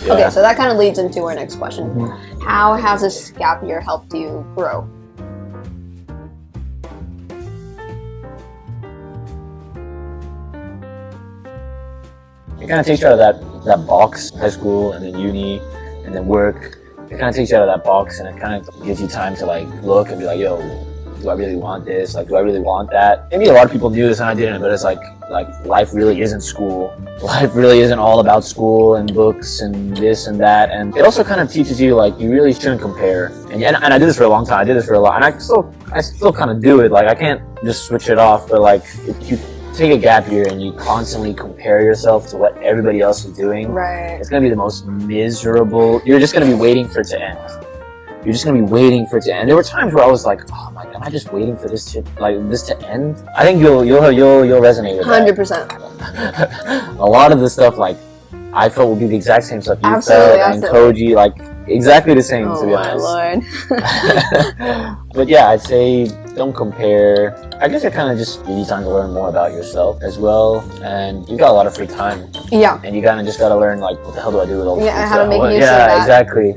Yeah. Okay, so that kind of leads into our next question. How has this gap year helped you grow? It kind of takes you out of that box, high school and then uni and then work. It kind of takes you out of that box, and it kind of gives you time to like look and be like, yo, do I really want this? Like, do I really want that? Maybe a lot of people knew this and I didn't, but it's like life really isn't school. Life really isn't all about school and books and this and that. And it also kind of teaches you like you really shouldn't compare. And I did this for a long time. I did this for a lot, and I still kind of do it. Like I can't just switch it off. But like if you take a gap year and you constantly compare yourself to what everybody else is doing, right, it's gonna be the most miserable. You're just gonna be waiting for it to end. You're just gonna be waiting for it to end. There were times where I was like, "Oh my god, am I just waiting for this to end?" I think you'll resonate with 100%. A lot of the stuff like I felt would be the exact same stuff you absolutely, felt, and Koji, like exactly the same. Oh to be honest. my lord. But yeah, I'd say don't compare. I guess it kind of just gives you time to learn more about yourself as well, and you got a lot of free time. Yeah. And you kind of just gotta learn like, what the hell do I do with all this? Yeah, how to make use of that.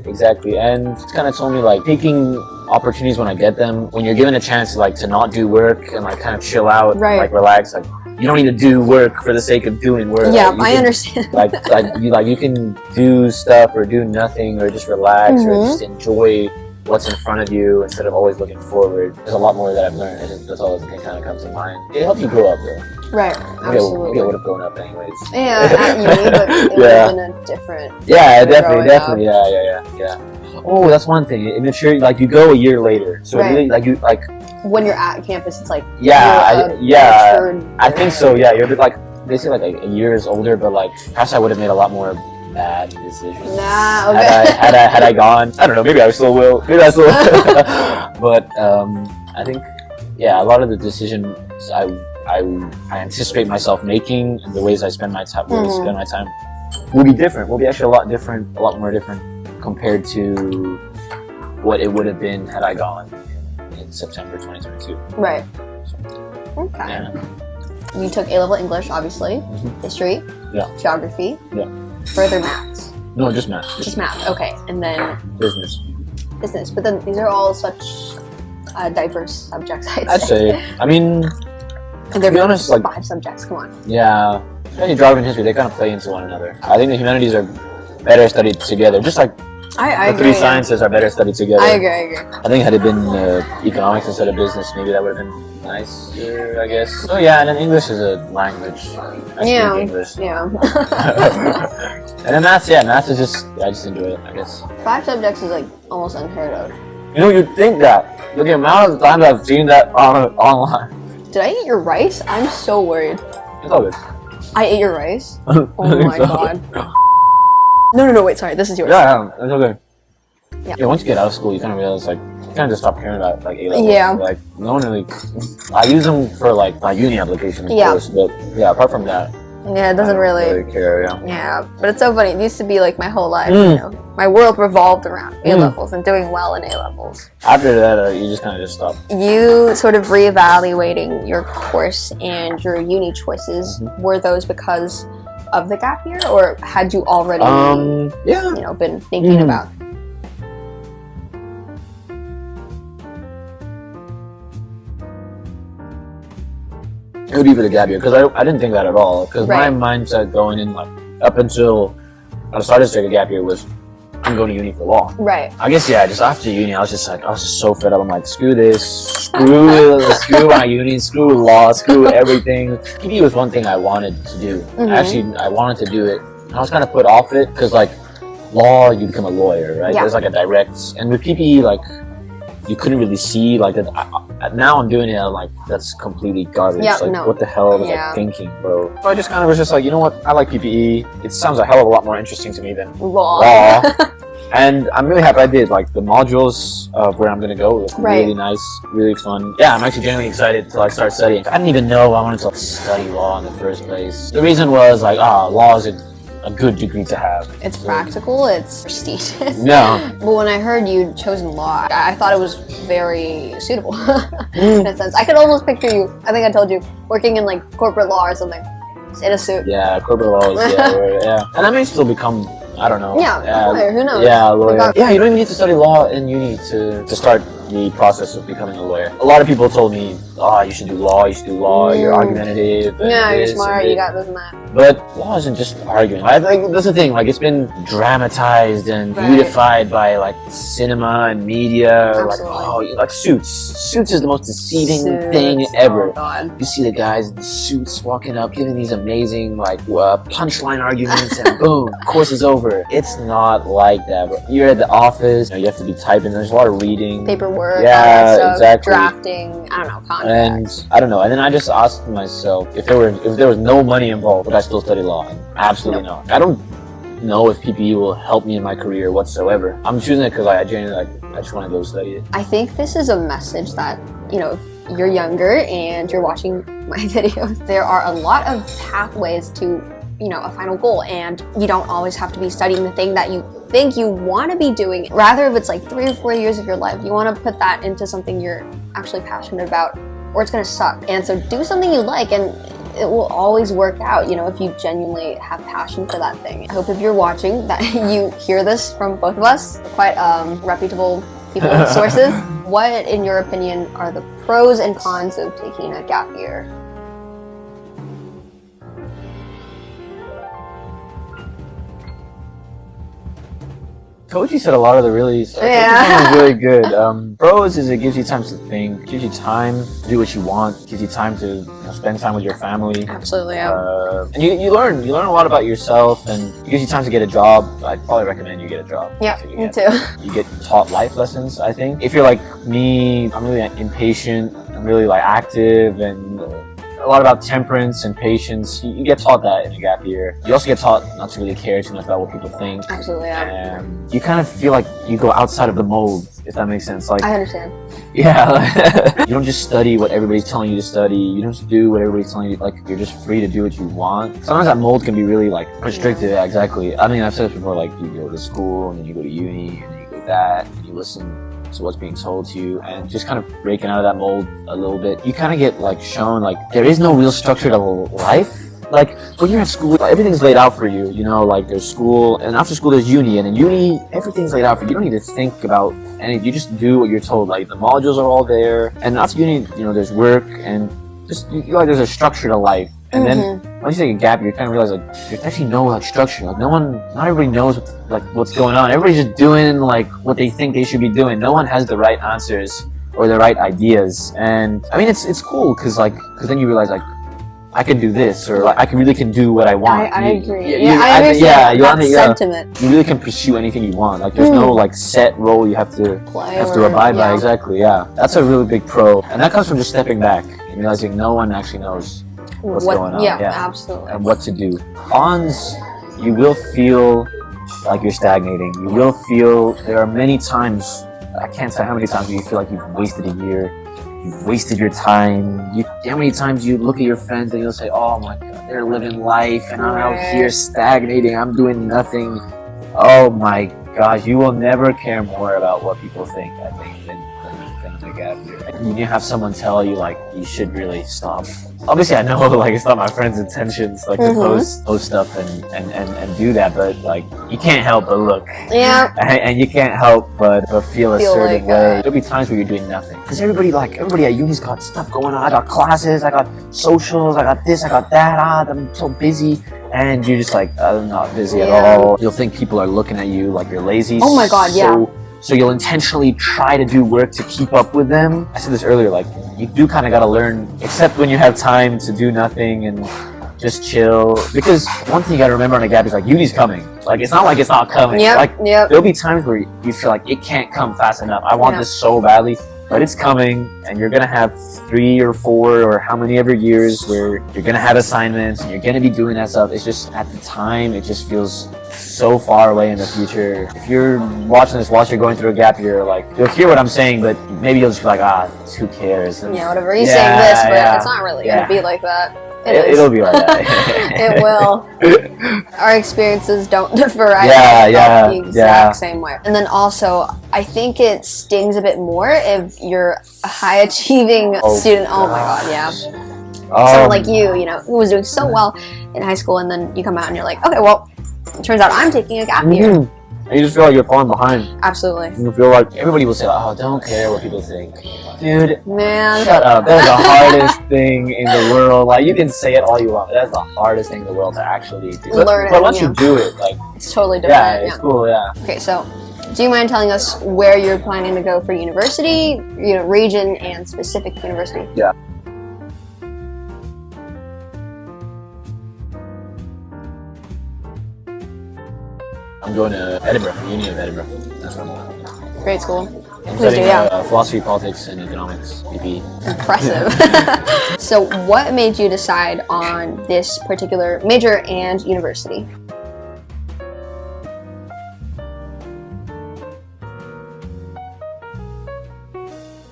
Exactly. And it's kind of told me like taking opportunities when I get them. When you're given a chance to not do work and like kind of chill out, right, and, like relax, like you don't need to do work for the sake of doing work. Yeah, like, I understand. You can do stuff or do nothing or just relax or just enjoy what's in front of you instead of always looking forward. There's a lot more that I've learned, and that's all that kind of comes to mind. It helps you grow up though. Right, absolutely. Maybe I would have grown up anyways. Yeah, at uni, but it would have been a different. Yeah, definitely. Yeah. Oh, that's one thing. Immature, like you go a year later, so right, really, like you like when you're at campus, it's like I think so. Yeah, you're like they say like a year is older, but like perhaps I would have made a lot more bad decisions. Nah, okay. Had I gone, I don't know. Maybe I still will. But I think a lot of the decisions I anticipate myself making and the ways I spend my time will be different. Will be actually a lot more different compared to what it would have been had I gone in September 2022. Right. So, okay. Yeah. You took A-level English, obviously, history, geography, further maths. No, just math. Just math. Okay, and then business. But then these are all such diverse subjects. I'd say. I mean, to be honest, like 5 subjects. Come on. Yeah, especially geography and history, they kind of play into one another. I think the humanities are better studied together, just like I the 3 sciences are better studied together. I agree. I think had it been economics instead of business, maybe that would have been nicer, I guess. So yeah, and then English is a language. I speak English. Yeah. And then maths is just, I just enjoy it, I guess. 5 subjects is like almost unheard of. You know, you'd think that. Look at the amount of times I've seen that online. Did I eat your rice? I'm so worried. It's all good. I ate your rice? Oh my god. No, wait, sorry, this is yours. Yeah, it's okay. Yeah, once you get out of school, you kind of realize, like, you kind of just stop caring about, like, A-levels. Yeah. Like, no one really... I use them for, like, my uni application, of course, but, apart from that... Yeah, it doesn't really care, Yeah, but it's so funny. It used to be, like, my whole life, you know. My world revolved around A-levels and doing well in A-levels. After that, you just kind of just stop. You sort of reevaluating your course and your uni choices, were those because of the gap year, or had you already, been thinking about? It would be for the gap year, because I didn't think that at all. Because my mindset going in, like, up until I started to take a gap year was, I'm going to uni for law. Right. I guess, just after uni, I was just so fed up. I'm like, screw this, screw my uni, screw law, screw everything. PE was one thing I wanted to do. Actually, I wanted to do it. I was kind of put off it, because, like, law, you become a lawyer, right? There's, like, a direct, and with PPE, like, you couldn't really see, like, now I'm doing it, I'm like, that's completely garbage. What the hell was I thinking, bro? So I just kind of was just like, you know what, I like PPE. It sounds a hell of a lot more interesting to me than law. And I'm really happy I did. Like, the modules of where I'm going to go look really nice, really fun. Yeah, I'm actually genuinely excited to, like, start studying. I didn't even know I wanted to study law in the first place. The reason was, like, law is a good degree to have. It's practical, it's prestigious. Yeah. But when I heard you'd chosen law, I thought it was very suitable in a sense. I could almost picture you, I think I told you, working in like corporate law or something. In a suit. Yeah, corporate law is, yeah. And I may still become I don't know. Yeah, lawyer, who knows? Yeah, lawyer. Yeah, you don't even need to study law in uni to start the process of becoming a lawyer. A lot of people told me, you should do law, you're argumentative. Yeah, you're smart, you got this and that. But law isn't just arguing. I think that's the thing, like it's been dramatized and beautified by like cinema and media. Absolutely. Like Suits. Suits is the most deceiving thing ever. Oh, God. You see the guys in suits walking up, giving these amazing like punchline arguments and boom, course is over. It's not like that, bro. You're at the office, you have to be typing, there's a lot of reading. Paperwork, yeah, exactly. Drafting, I don't know, contracts. And I don't know. And then I just asked myself if there was no money involved, would I still study law? And absolutely not. I don't know if PPE will help me in my career whatsoever. I'm choosing it because I genuinely I just want to go study it. I think this is a message that, if you're younger and you're watching my videos, there are a lot of pathways to, a final goal, and you don't always have to be studying the thing that you think you want to be doing. Rather, if it's like 3 or 4 years of your life, you want to put that into something you're actually passionate about, or it's going to suck. And so do something you like, and it will always work out, if you genuinely have passion for that thing. I hope if you're watching that you hear this from both of us, quite reputable people and sources. What, in your opinion, are the pros and cons of taking a gap year? Koji said a lot of the really really good. Pros is it gives you time to think, gives you time to do what you want, gives you time to spend time with your family. Absolutely, yeah. And you learn a lot about yourself, and it gives you time to get a job. I'd probably recommend you get a job. Yeah, me too. You get taught life lessons, I think. If you're like me, I'm really impatient, I'm really like active, and a lot about temperance and patience. You get taught that in a gap year. You also get taught not to really care too much about what people think. Absolutely, yeah. And you kind of feel like you go outside of the mold, if that makes sense. Like, I understand. Yeah. You don't just study what everybody's telling you to study. You don't just do what everybody's telling you. Like, you're just free to do what you want. Sometimes that mold can be really like restrictive. Yeah, exactly. I mean, I've said this before, like you go to school and then you go to uni and then you go to that and you listen to what's being told to you, and just kind of breaking out of that mold a little bit, you kind of get like shown like there is no real structure to life. Like when you're at school, everything's laid out for you, like there's school, and after school there's uni, and in uni everything's laid out for you. You don't need to think about anything, you just do what you're told. Like the modules are all there, and after uni, there's work, and just there's a structure to life. And then once you take a gap year, you kind of realize like there's actually no like structure. Like not everybody knows what's going on. Everybody's just doing like what they think they should be doing. No one has the right answers or the right ideas. And I mean it's cool because then you realize like I can do this, or like I really can do what I want. I agree. I understand. Sentiment. You really can pursue anything you want. Like there's no like set role you have to abide by. Exactly. Yeah, that's a really big pro, and that comes from just stepping back and realizing no one actually knows what's going on. Yeah, absolutely. And what to do. Cons, you will feel like you're stagnating. You will feel there are many times, I can't say how many times, you feel like you've wasted a year. You've wasted your time. How many times you look at your friends and you'll say, oh my god, they're living life and I'm out here stagnating, I'm doing nothing. Oh my gosh, you will never care more about what people think, I think, than the gap year. And you have someone tell you like you should really stop. Obviously I know like it's not my friend's intentions like to post stuff and do that, but like you can't help but look. Yeah. And you can't help but feel a certain way. There'll be times where you're doing nothing. Because everybody at uni's got stuff going on. I got classes, I got socials, I got this, I got that, I'm so busy. And you're just like, I'm not busy at all. You'll think people are looking at you like you're lazy. Oh my god, So you'll intentionally try to do work to keep up with them. I said this earlier, like you do kind of got to learn, except when you have time to do nothing and just chill. Because one thing you got to remember on a gap is like uni's coming. Like it's not like it's not coming. There'll be times where you feel like it can't come fast enough. I want this so badly, but it's coming, and you're gonna have 3 or 4 or how many ever years where you're gonna have assignments and you're gonna be doing that stuff. It's just at the time it just feels so far away in the future. If you're watching this while you're going through a gap year, like you'll hear what I'm saying, but maybe you'll just be like, who cares? And, whatever. He's saying this, but it's not really gonna be like that. It'll be like that. It will. Our experiences don't differ. I felt the exact same way. And then also, I think it stings a bit more if you're a high-achieving student. Oh my god, yeah. Someone like you, who was doing so well in high school, and then you come out and you're like, okay, well, turns out I'm taking a gap year. And you just feel like you're falling behind. Absolutely. You feel like everybody will say, oh, don't care what people think. Dude, man, shut up. That is the hardest thing in the world. Like, you can say it all you want, but that's the hardest thing in the world to actually do. But once you do it, like, it's totally different. Yeah, it's cool, yeah. Okay, so do you mind telling us where you're planning to go for university, region and specific university? Yeah. I'm going to Edinburgh, Uni of Edinburgh. That's what I'm going. Great school. I'm studying philosophy, politics, and economics, BP. Impressive. So what made you decide on this particular major and university?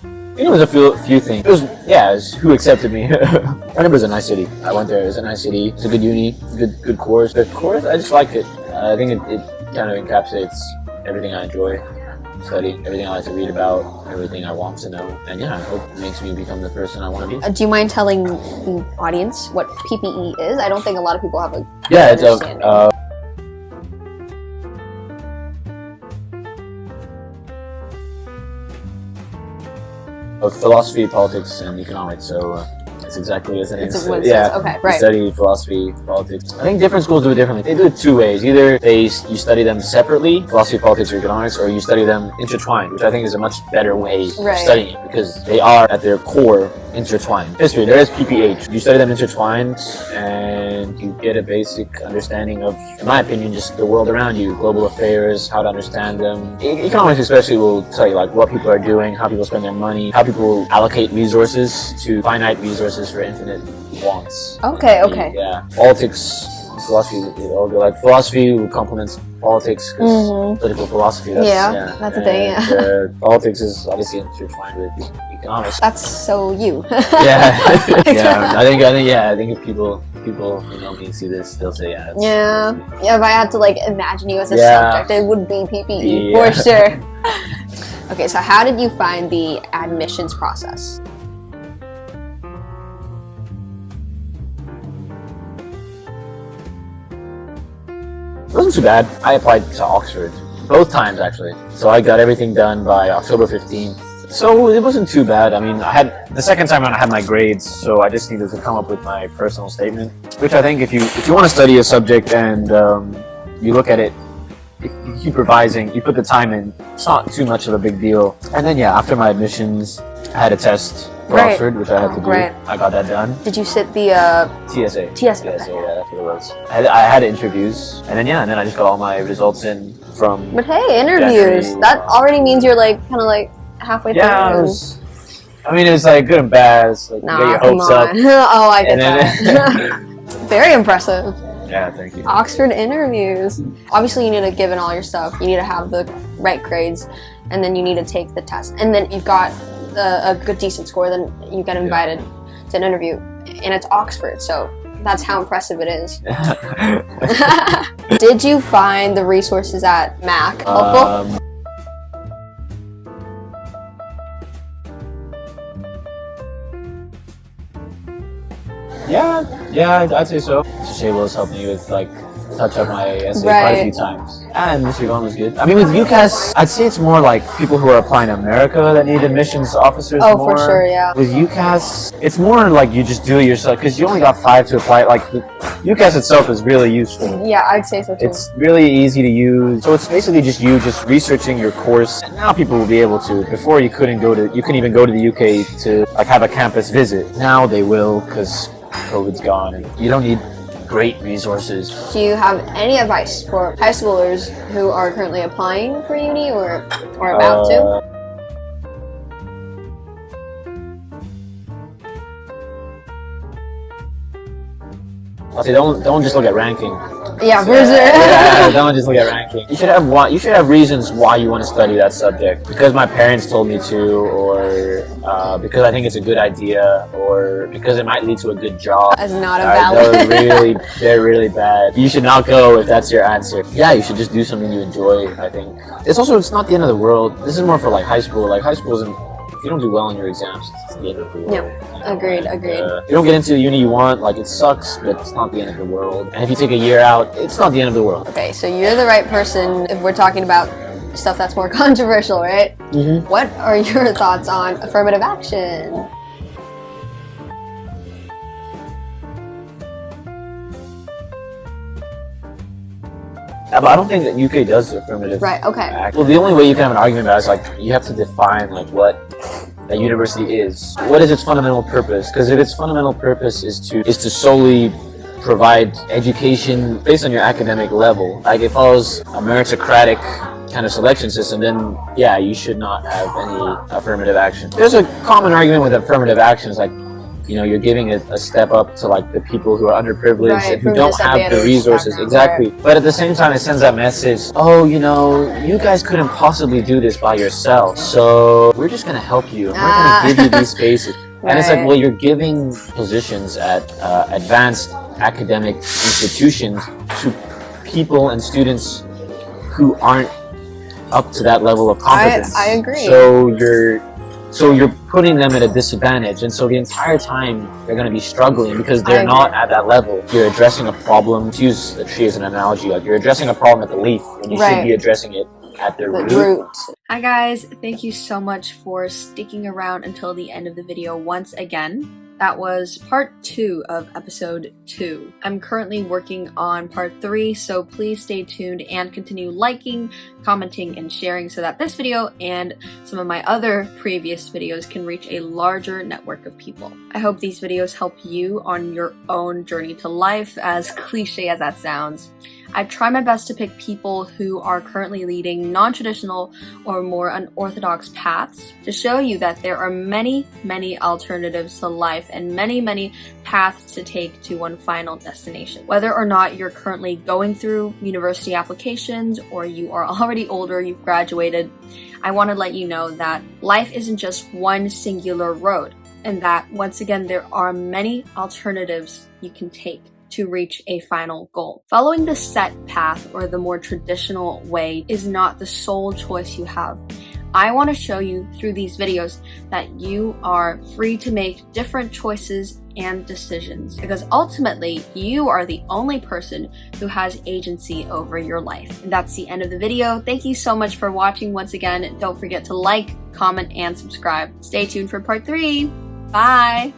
I think it was a few things. It was who accepted me. Edinburgh's a nice city. I went there. It was a nice city. It's a good uni, good course. The course, I just liked it. I think it kind of encapsulates everything I enjoy studying, everything I like to read about, everything I want to know. And yeah, I hope it makes me become the person I want to be. Do you mind telling the audience what PPE is? I don't think a lot of people have a it's understanding. Of philosophy, politics, and economics. So it's exactly as it is. Okay, right. Study philosophy, politics. I think different schools do it differently. They do it two ways. Either you study them separately, philosophy, politics, or economics, or you study them intertwined, which I think is a much better way of studying it because they are at their core intertwined. History, there is PPH. You study them intertwined and you get a basic understanding of, in my opinion, just the world around you, global affairs, how to understand them. Economics especially will tell you like what people are doing, how people spend their money, how people allocate resources to finite resources for infinite wants. Okay. Yeah. Politics, philosophy, like philosophy complements politics because political philosophy. That's the thing. Politics is obviously intertwined with economics. That's so you. Yeah. I think if people me see this, they'll say yeah. If I had to like imagine you as a subject, it would be PPE for sure. Okay, so how did you find the admissions process? It wasn't too bad. I applied to Oxford both times actually. So I got everything done by October 15th. So it wasn't too bad. I mean, the second time around I had my grades, so I just needed to come up with my personal statement. Which I think if you want to study a subject and you look at it, if you keep revising, you put the time in, it's not too much of a big deal. And then after my admissions, I had a test for Oxford, which I had to do. I got that done. Did you sit the TSA? TSA, yeah, that's what it was. I had interviews, and then I just got all my results in from. But hey, interviews. January. That already means you're like kind of like halfway through. Yeah, it was like good and bad. It's like you get your hopes up. Oh, I get that. Very impressive. Yeah, thank you. Oxford interviews. Obviously, you need to give in all your stuff. You need to have the right grades, and then you need to take the test. And then you've got a good, decent score, then you get invited to an interview. And it's Oxford, so that's how impressive it is. Did you find the resources at Mac helpful? Yeah, I'd say so. Shayla's helped me with touch up my essay quite a few times. And Mr. Yvonne was good. I mean, with UCAS, I'd say it's more like people who are applying to America that need admissions officers more. For sure, yeah. With UCAS, it's more like you just do it yourself because you only got 5 to apply. Like, UCAS itselul is really useful. Yeah, I'd say so too. It's really easy to use. So it's basically just you researching your course. And now people will be able to. Before you couldn't even go to the UK to have a campus visit. Now they will because COVID's gone and you don't need great resources. Do you have any advice for high schoolers who are currently applying for uni or about to? I'll say don't just look at ranking. Yeah, for sure. Don't just look at ranking. You should have reasons why you want to study that subject. Because my parents told me to, or because I think it's a good idea, or because it might lead to a good job. That's not a valid. They're really bad. You should not go if that's your answer. Yeah, you should just do something you enjoy. I think it's not the end of the world. This is more for high school. High school isn't if you don't do well in your exams, it's the end of the world. Yeah, agreed. If you don't get into the uni you want, like, it sucks, but it's not the end of the world. And if you take a year out, it's not the end of the world. Okay, so you're the right person if we're talking about stuff that's more controversial, right? Mm-hmm. What are your thoughts on affirmative action? But I don't think that UK does affirmative Right, okay. act. Well, the only way you can have an argument about it is, like, you have to define, like, what a university is. What is its fundamental purpose? Because if its fundamental purpose is to solely provide education based on your academic level, like, it follows a meritocratic kind of selection system, then yeah, you should not have any affirmative action. There's a common argument with affirmative action, is like, you know, you're giving a step up to, like, the people who are underprivileged, right, and who don't have the resources. Exactly. Right. But at the same time, it sends that message, oh, you know, you guys couldn't possibly do this by yourself, so we're just going to help you. We're going to give you these spaces. And it's like, well, you're giving positions at advanced academic institutions to people and students who aren't up to that level of competence. I agree. So you're putting them at a disadvantage, and so the entire time they're going to be struggling because they're not at that level. You're addressing a problem. To use the tree as an analogy, like, you're addressing a problem at the leaf when you should be addressing it at the root. Hi guys, thank you so much for sticking around until the end of the video once again. That was part 2 of episode 2. I'm currently working on part 3, so please stay tuned and continue liking, commenting, and sharing so that this video and some of my other previous videos can reach a larger network of people. I hope these videos help you on your own journey to life, as cliche as that sounds. I try my best to pick people who are currently leading non-traditional or more unorthodox paths to show you that there are many, many alternatives to life and many, many paths to take to one final destination. Whether or not you're currently going through university applications or you are already older, you've graduated, I want to let you know that life isn't just one singular road, and that once again there are many alternatives you can take to reach a final goal. Following the set path or the more traditional way is not the sole choice you have. I want to show you through these videos that you are free to make different choices and decisions, because ultimately you are the only person who has agency over your life. And that's the end of the video. Thank you so much for watching once again. Don't forget to like, comment, and subscribe. Stay tuned for part 3. Bye!